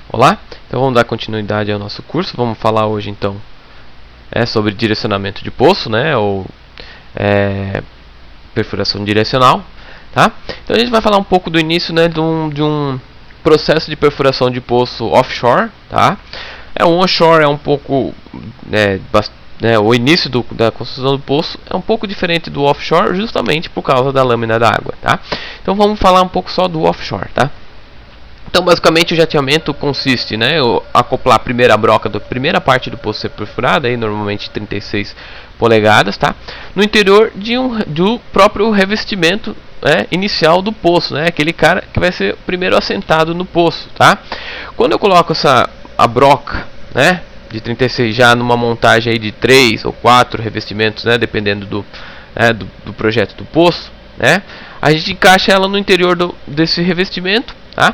Olá, então vamos dar continuidade ao nosso curso. Vamos falar hoje então sobre direcionamento de poço, né, ou perfuração direcional, tá? Então a gente vai falar um pouco do início, né, de um processo de perfuração de poço offshore, tá? Um onshore é um pouco, o início da construção do poço é um pouco diferente do offshore, justamente por causa da lâmina da água, tá? Então vamos falar um pouco só do offshore, tá? Então, basicamente, o jateamento consiste em acoplar a primeira broca da primeira parte do poço ser perfurada, aí, normalmente 36 polegadas, tá? No interior do próprio revestimento inicial do poço, né? Aquele cara que vai ser o primeiro assentado no poço, tá? Quando eu coloco a broca, né, de 36 já numa montagem aí de 3 ou 4 revestimentos, né, dependendo do projeto do poço, né? A gente encaixa ela no interior desse revestimento, tá?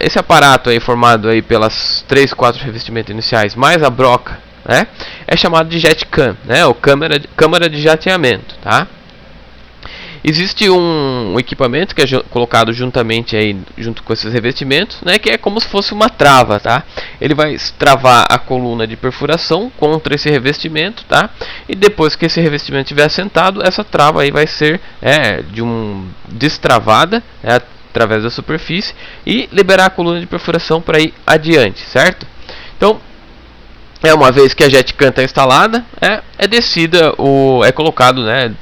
Esse aparato aí formado aí pelas 3, 4 revestimentos iniciais mais a broca, né, é chamado de jet cam, né, ou câmara de jateamento, tá? Existe um equipamento que é colocado juntamente aí, junto com esses revestimentos, né, que é como se fosse uma trava, tá? Ele vai travar a coluna de perfuração contra esse revestimento, tá? E depois que esse revestimento estiver assentado, essa trava aí vai ser destravada, através da superfície, e liberar a coluna de perfuração para ir adiante, certo? Então, uma vez que a jet cam está instalada, é colocado, né,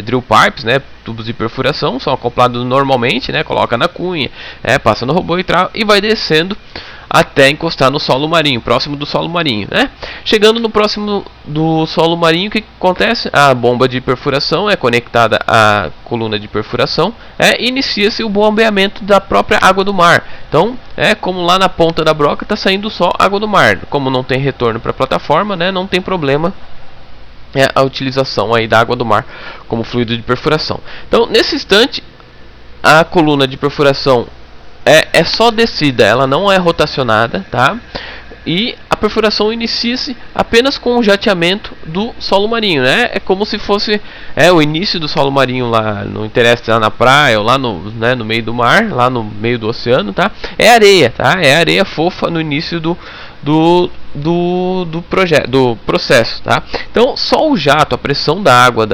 drill pipes, né, tubos de perfuração, são acoplados normalmente, né, coloca na cunha, passa no robô e vai descendo até encostar no solo marinho, próximo do solo marinho, né? Chegando no próximo do solo marinho, o que acontece? A bomba de perfuração é conectada à coluna de perfuração, e inicia-se o bombeamento da própria água do mar. Então, como lá na ponta da broca está saindo só água do mar. Como não tem retorno para a plataforma, né, não tem problema a utilização aí da água do mar como fluido de perfuração. Então, nesse instante, a coluna de perfuração é só descida, ela não é rotacionada, tá? E a perfuração inicia-se apenas com o jateamento do solo marinho, né? É como se fosse o início do solo marinho lá, não interessa lá na praia ou lá no meio do mar, lá no meio do oceano, tá? É areia, tá? É areia fofa no início do processo, tá? Então só o jato, a pressão da água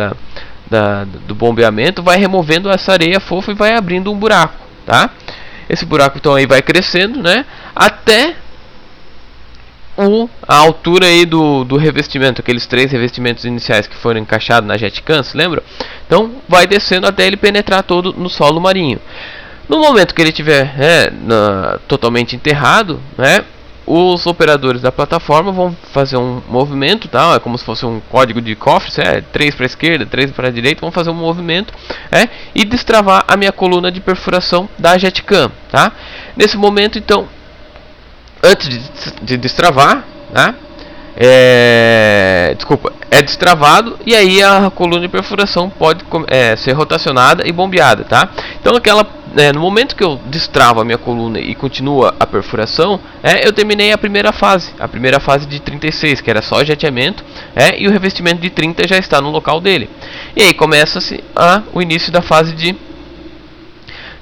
do bombeamento vai removendo essa areia fofa e vai abrindo um buraco, tá? Esse buraco então aí vai crescendo, né, até a altura aí do revestimento, aqueles 3 revestimentos iniciais que foram encaixados na jet cam, se lembra? Então vai descendo até ele penetrar todo no solo marinho. No momento que ele estiver totalmente enterrado, né, os operadores da plataforma vão fazer um movimento, tá? É como se fosse um código de cofre, 3 para a esquerda, 3 para a direita, vão fazer um movimento, e destravar a minha coluna de perfuração da jet cam, tá? Nesse momento, então, antes de destravar, tá? É destravado e aí a coluna de perfuração pode ser rotacionada e bombeada, tá? Então no momento que eu destravo a minha coluna e continua a perfuração, eu terminei a primeira fase de 36, que era só jateamento, e o revestimento de 30 já está no local dele. E aí começa-se o início da fase de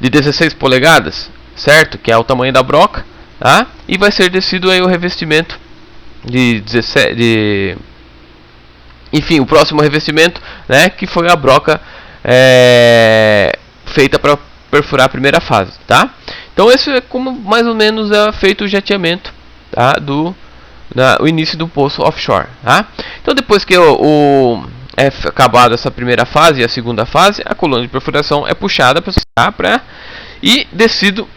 16 polegadas, certo? Que é o tamanho da broca, tá? E vai ser descido aí o revestimento de 17, enfim, o próximo revestimento, né, que foi a broca feita para perfurar a primeira fase, tá? Então esse é como mais ou menos é feito o jateamento, tá, o início do poço offshore, tá? Então depois que acabado essa primeira fase e a segunda fase, a coluna de perfuração é puxada para e descido,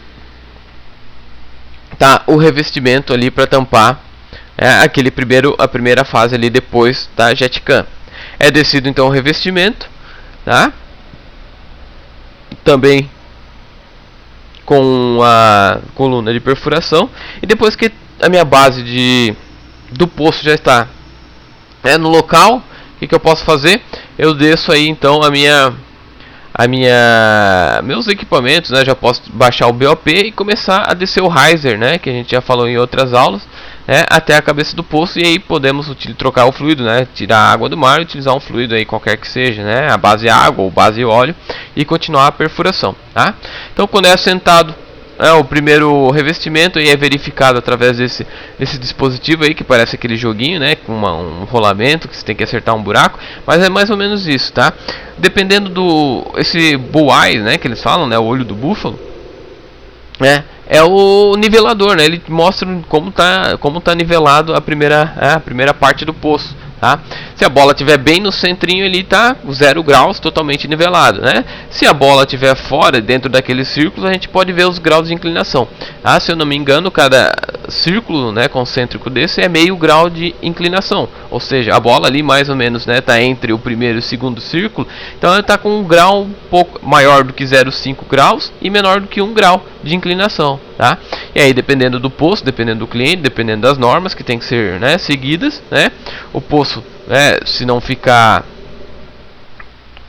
tá, o revestimento ali para tampar a primeira fase ali depois da jet cam. É descido então o revestimento, tá? Também com a coluna de perfuração, e depois que a minha base do poço já está no local, o que eu posso fazer? Eu desço aí então meus equipamentos, né? Já posso baixar o BOP e começar a descer o riser, né? Que a gente já falou em outras aulas, até a cabeça do poço, e aí podemos trocar o fluido, né? Tirar a água do mar e utilizar um fluido aí qualquer que seja, né? A base água ou base óleo, e continuar a perfuração, tá? Então quando é assentado o primeiro revestimento aí é verificado através desse dispositivo aí que parece aquele joguinho, né, com um rolamento que você tem que acertar um buraco, mas é mais ou menos isso, tá? Dependendo do esse bull eye, né, que eles falam, né, o olho do búfalo, né, é o nivelador, né? Ele mostra como tá nivelado a primeira parte do poço, tá? Se a bola estiver bem no centrinho, ele tá 0 graus, totalmente nivelado, né? Se a bola estiver fora, dentro daquele círculo, a gente pode ver os graus de inclinação. Ah, se eu não me engano, cada círculo, né, concêntrico desse é meio grau de inclinação, ou seja, a bola ali mais ou menos, né, tá entre o primeiro e o segundo círculo, então ela está com um grau um pouco maior do que 0,5 graus e menor do que 1 grau de inclinação, tá? E aí, dependendo do poço, dependendo do cliente, dependendo das normas que tem que ser, né, seguidas, né, o poço, né, se não ficar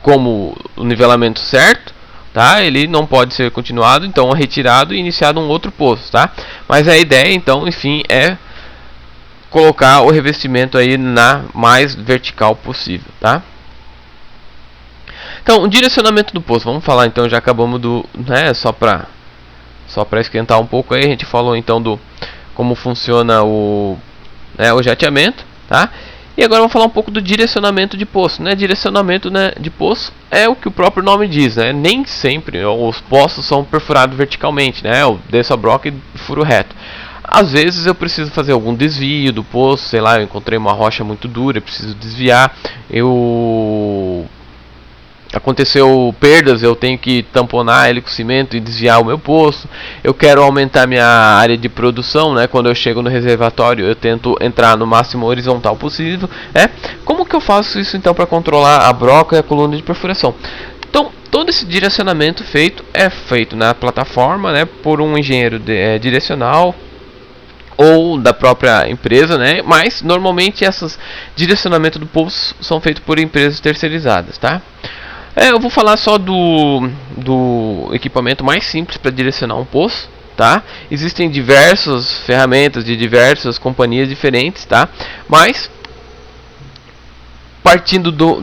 como o nivelamento certo, tá, ele não pode ser continuado, então retirado e iniciado um outro poço, tá? Mas a ideia, então, enfim, é colocar o revestimento aí na mais vertical possível, tá? Então, o direcionamento do poço, vamos falar então, já acabamos do, né, só para esquentar um pouco aí, a gente falou então do como funciona o jateamento, tá? E agora vamos falar um pouco do direcionamento de poço, né? Direcionamento, né, de poço é o que o próprio nome diz, né? Nem sempre os poços são perfurados verticalmente, né? Eu desço a broca e furo reto. Às vezes eu preciso fazer algum desvio do poço, sei lá, eu encontrei uma rocha muito dura, eu preciso desviar, aconteceu perdas, eu tenho que tamponar ele com cimento e desviar o meu poço. Eu quero aumentar minha área de produção, né? Quando eu chego no reservatório, eu tento entrar no máximo horizontal possível, Como que eu faço isso então para controlar a broca e a coluna de perfuração? Então, todo esse direcionamento é feito na plataforma, né, por um engenheiro direcional ou da própria empresa, né? Mas normalmente esses direcionamentos do poço são feitos por empresas terceirizadas, tá? Eu vou falar só do equipamento mais simples para direcionar um poço, tá? Existem diversas ferramentas de diversas companhias diferentes, tá? Mas partindo do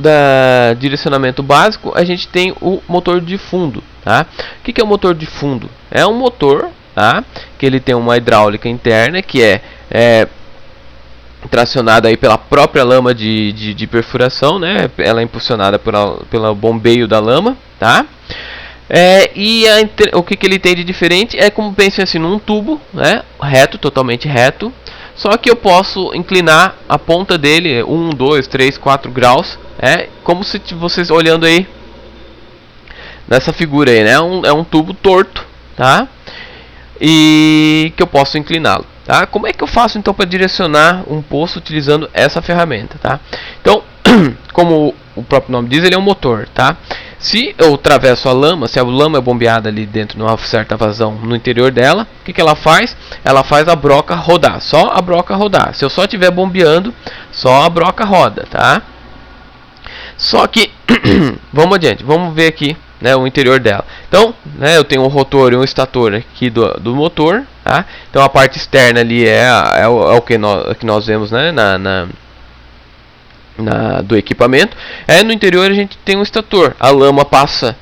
direcionamento básico, a gente tem o motor de fundo, tá? O que é o motor de fundo? É um motor, tá, que ele tem uma hidráulica interna que é tracionada aí pela própria lama de perfuração, né? Ela é impulsionada pelo bombeio da lama, tá? O que ele tem de diferente é como pensem assim num tubo, né? Reto, totalmente reto. Só que eu posso inclinar a ponta dele 1, 2, 3, 4 graus, como se vocês olhando aí nessa figura aí, né? É um tubo torto, tá? E que eu posso incliná-lo. Tá? Como é que eu faço então para direcionar um poço utilizando essa ferramenta? Tá? Então, como o próprio nome diz, ele é um motor. Tá? Se eu atravesso a lama, se a lama é bombeada ali dentro de uma certa vazão no interior dela, o que ela faz? Ela faz a broca rodar, só a broca rodar. Se eu só estiver bombeando, só a broca roda. Tá? Só que, vamos adiante, vamos ver aqui, né, o interior dela. Então, né, eu tenho um rotor e um estator aqui do motor, tá? Então a parte externa ali é o que nós vemos, né, do equipamento. No interior a gente tem um estator. A lama passa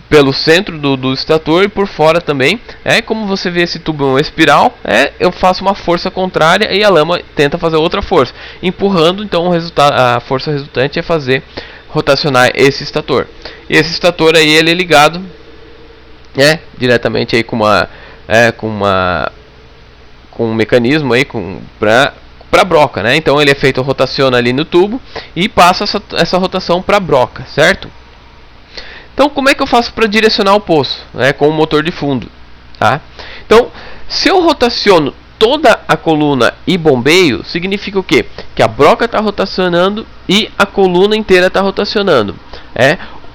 pelo centro do estator e por fora também. Como você vê esse tubo é uma espiral, eu faço uma força contrária e a lama tenta fazer outra força, empurrando. Então a força resultante é fazer rotacionar esse estator. E esse estator aí ele é ligado diretamente aí com um mecanismo aí para broca, né? Então ele é feito, rotaciona ali no tubo e passa essa rotação para a broca, certo? Então como é que eu faço para direcionar o poço, com o motor de fundo, tá? Então se eu rotaciono toda a coluna e bombeio, significa o quê? Que a broca está rotacionando e a coluna inteira está rotacionando.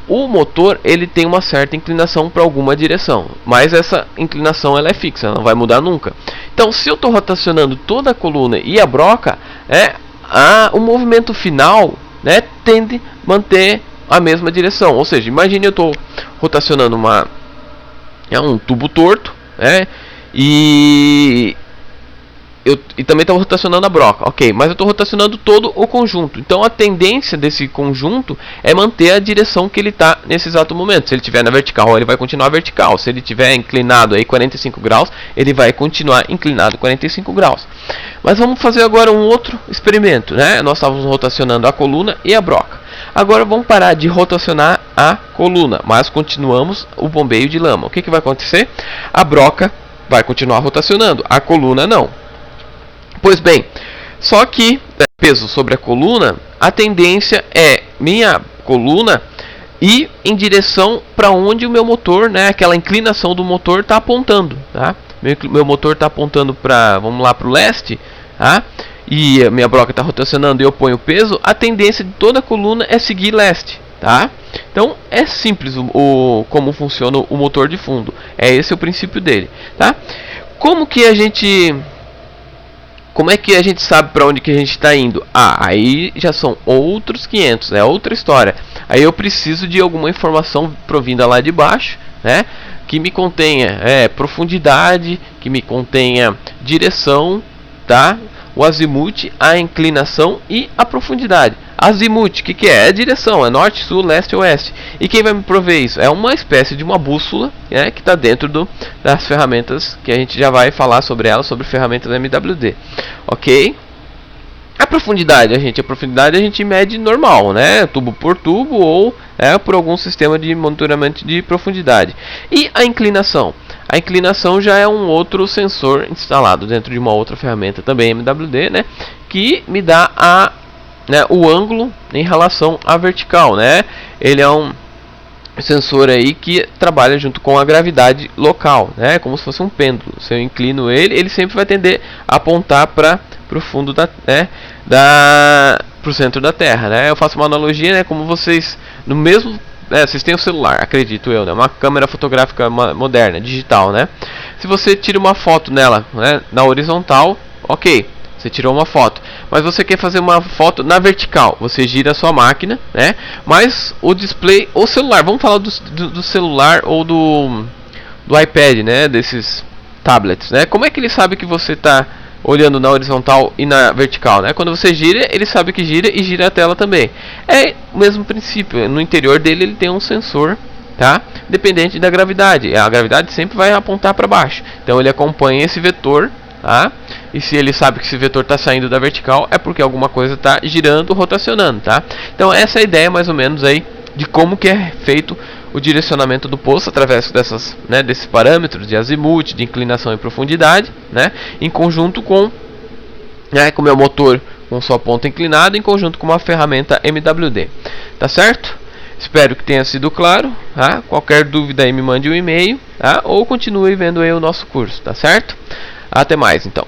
O motor ele tem uma certa inclinação para alguma direção, mas essa inclinação ela é fixa, ela não vai mudar nunca. Então, se eu estou rotacionando toda a coluna e a broca, o movimento final, tende a manter a mesma direção. Ou seja, imagine eu estou rotacionando um tubo torto, e e também estou rotacionando a broca, ok, mas eu estou rotacionando todo o conjunto. Então a tendência desse conjunto é manter a direção que ele está nesse exato momento. Se ele estiver na vertical, ele vai continuar vertical. Se ele estiver inclinado aí 45 graus, ele vai continuar inclinado 45 graus. Mas vamos fazer agora um outro experimento, né? Nós estávamos rotacionando a coluna e a broca. Agora vamos parar de rotacionar a coluna, mas continuamos o bombeio de lama. O que vai acontecer? A broca vai continuar rotacionando, a coluna não. Pois bem, só que peso sobre a coluna, a tendência é minha coluna ir em direção para onde o meu motor, né, aquela inclinação do motor está apontando, tá? Meu motor está apontando para, vamos lá, para o leste, tá? E a minha broca está rotacionando e eu ponho o peso, a tendência de toda a coluna é seguir leste, tá? Então é simples como funciona o motor de fundo, é esse o princípio dele, tá? Como é que a gente sabe para onde que a gente está indo? Aí já são outros 500, é outra história. Aí eu preciso de alguma informação provinda lá de baixo, né? Que me contenha profundidade, que me contenha direção, tá? O azimuth, a inclinação e a profundidade. Azimuth, o que é? É direção, é norte, sul, leste, oeste. E quem vai me prover isso? É uma espécie de uma bússola, né, que está dentro das ferramentas, que a gente já vai falar sobre elas, sobre ferramentas MWD. Ok? A profundidade a gente mede normal, né? Tubo por tubo ou por algum sistema de monitoramento de profundidade. E a inclinação? A inclinação já é um outro sensor instalado dentro de uma outra ferramenta também MWD, né? Que me dá o ângulo em relação à vertical, né? Ele é um sensor aí que trabalha junto com a gravidade local, né? Como se fosse um pêndulo. Se eu inclino ele sempre vai tender a apontar para o fundo para o centro da Terra, né? Eu faço uma analogia, né? Como vocês no mesmo vocês têm o celular, acredito eu, né? Uma câmera fotográfica moderna, digital, né? Se você tira uma foto nela, né, na horizontal, ok, você tirou uma foto. Mas você quer fazer uma foto na vertical, você gira a sua máquina, né? Mas o display, o celular, vamos falar do celular ou do iPad, né? Desses tablets, né? Como é que ele sabe que você está olhando na horizontal e na vertical, né? Quando você gira, ele sabe que gira e gira a tela também. É o mesmo princípio. No interior dele ele tem um sensor, tá? Dependente da gravidade. A gravidade sempre vai apontar para baixo. Então ele acompanha esse vetor, tá? E se ele sabe que esse vetor está saindo da vertical, é porque alguma coisa está girando, rotacionando, tá? Então essa é a ideia mais ou menos aí de como que é feito o direcionamento do poço através desses parâmetros de azimuth, de inclinação e profundidade, né, em conjunto com o meu motor com sua ponta inclinada, em conjunto com uma ferramenta MWD. Tá certo? Espero que tenha sido claro. Tá? Qualquer dúvida aí me mande um e-mail, tá? Ou continue vendo aí o nosso curso, tá certo? Até mais então.